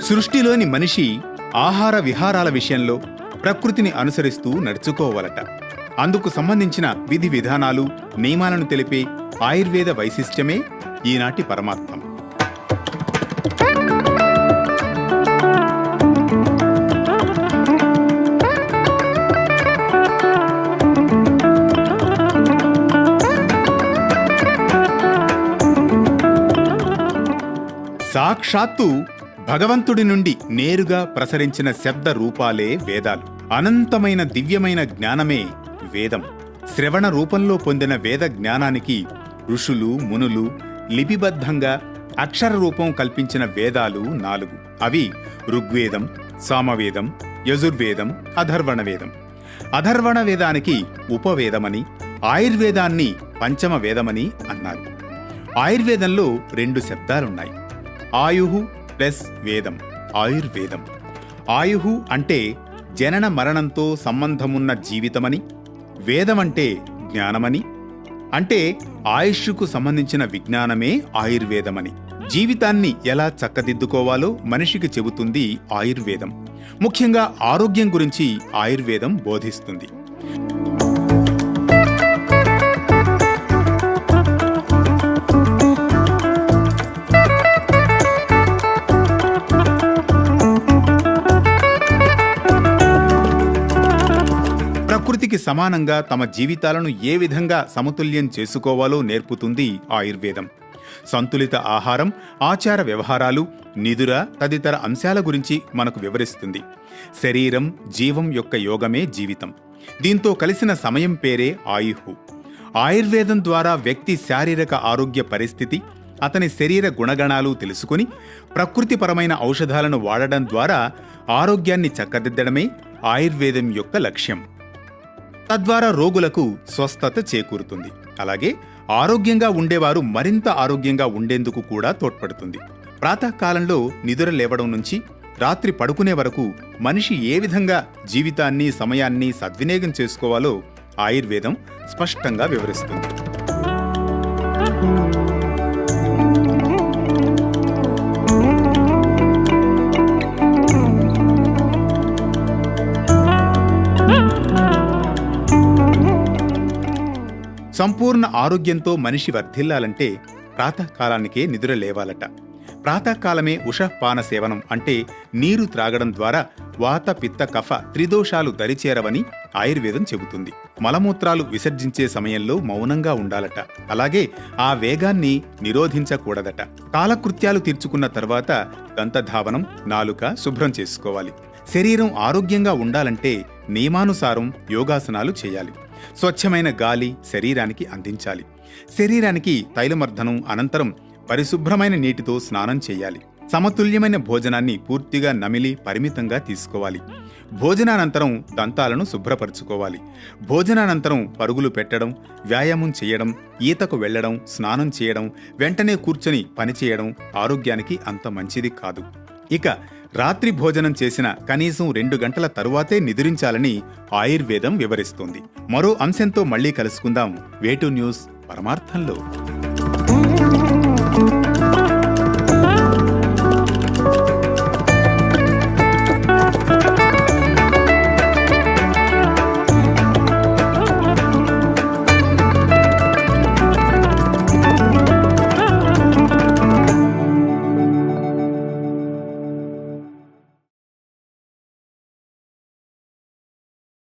సృష్టిలోని మనిషి ఆహార విహారాల విషయంలో ప్రకృతిని అనుసరిస్తూ నడుచుకోవాలట. అందుకు సంబంధించిన విధి విధానాలు, నియమాలను తెలిపే ఆయుర్వేద వైశిష్ట్యమే ఈనాటి పరమార్థం. సాక్షాత్తు భగవంతుడి నుండి నేరుగా ప్రసరించిన శబ్ద రూపాలే వేదాలు. అనంతమైన దివ్యమైన జ్ఞానమే వేదం. శ్రవణ రూపంలో పొందిన వేద జ్ఞానానికి ఋషులు, మునులు లిపిబద్ధంగా అక్షర రూపం కల్పించిన వేదాలు 4. అవి ఋగ్వేదం, సామవేదం, యజుర్వేదం, అథర్వణ వేదం. అథర్వణ వేదానికి ఉపవేదమని, ఆయుర్వేదాన్ని పంచమ వేదమని అన్నారు. ఆయుర్వేదంలో 2 శబ్దాలున్నాయి. ఆయుః ప్లస్ వేదం, ఆయుర్వేదం. ఆయుః అంటే జనన మరణంతో సంబంధమున్న జీవితమని, వేదమంటే జ్ఞానమని, అంటే ఆయుష్కు సంబంధించిన విజ్ఞానమే ఆయుర్వేదమని. జీవితాన్ని ఎలా చక్కదిద్దుకోవాలో మనిషికి చెబుతుంది ఆయుర్వేదం. ముఖ్యంగా ఆరోగ్యం గురించి ఆయుర్వేదం బోధిస్తుంది. ప్రకృతికి సమానంగా తమ జీవితాలను ఏ విధంగా సమతుల్యం చేసుకోవాలో నేర్పుతుంది ఆయుర్వేదం. సంతులిత ఆహారం, ఆచార వ్యవహారాలు, నిదుర తదితర అంశాల గురించి మనకు వివరిస్తుంది. శరీరం, జీవం యొక్క యోగమే జీవితం. దీంతో కలిసిన సమయం పేరే ఆయుః. ఆయుర్వేదం ద్వారా వ్యక్తి శారీరక ఆరోగ్య పరిస్థితి, అతని శరీర గుణగణాలు తెలుసుకుని ప్రకృతిపరమైన ఔషధాలను వాడడం ద్వారా ఆరోగ్యాన్ని చక్కదిద్దడమే ఆయుర్వేదం యొక్క లక్ష్యం. తద్వారా రోగులకు స్వస్థత చేకూరుతుంది. అలాగే ఆరోగ్యంగా ఉండేవారు మరింత ఆరోగ్యంగా ఉండేందుకు కూడా తోడ్పడుతుంది. ప్రాతకాలంలో నిద్ర లేవడం నుంచి రాత్రి పడుకునే వరకు మనిషి ఏ విధంగా జీవితాన్ని, సమయాన్ని సద్వినియోగం చేసుకోవాలో ఆయుర్వేదం స్పష్టంగా వివరిస్తుంది. సంపూర్ణ ఆరోగ్యంతో మనిషి వర్ధిల్లాలంటే ప్రాతకాలానికే నిద్ర లేవాలట. ప్రాతకాలమే ఉషఃపాన సేవనం అంటే నీరు త్రాగడం ద్వారా వాత, పిత్త, కఫ త్రిదోషాలు దరిచేరవని ఆయుర్వేదం చెబుతుంది. మలమూత్రాలు విసర్జించే సమయంలో మౌనంగా ఉండాలట. అలాగే ఆ వేగాన్ని నిరోధించకూడదట. కాలకృత్యాలు తీర్చుకున్న తర్వాత దంతధావనం, నాలుక శుభ్రం చేసుకోవాలి. శరీరం ఆరోగ్యంగా ఉండాలంటే నియమానుసారం యోగాసనాలు చేయాలి. స్వచ్ఛమైన గాలి శరీరానికి అందించాలి. శరీరానికి తైలమర్దనం అనంతరం పరిశుభ్రమైన నీటితో స్నానం చేయాలి. సమతుల్యమైన భోజనాన్ని పూర్తిగా నమిలి పరిమితంగా తీసుకోవాలి. భోజనానంతరం దంతాలను శుభ్రపరచుకోవాలి. భోజనానంతరం పరుగులు పెట్టడం, వ్యాయామం చేయడం, ఈతకు వెళ్లడం, స్నానం చేయడం, వెంటనే కూర్చొని పనిచేయడం ఆరోగ్యానికి అంత మంచిది కాదు. ఇక రాత్రి భోజనం చేసిన కనీసం 2 గంటల తరువాతే నిద్రించాలని ఆయుర్వేదం వివరిస్తుంది. మరో అంశంతో మళ్లీ కలుసుకుందాం వేటు న్యూస్ పరమార్థంలో.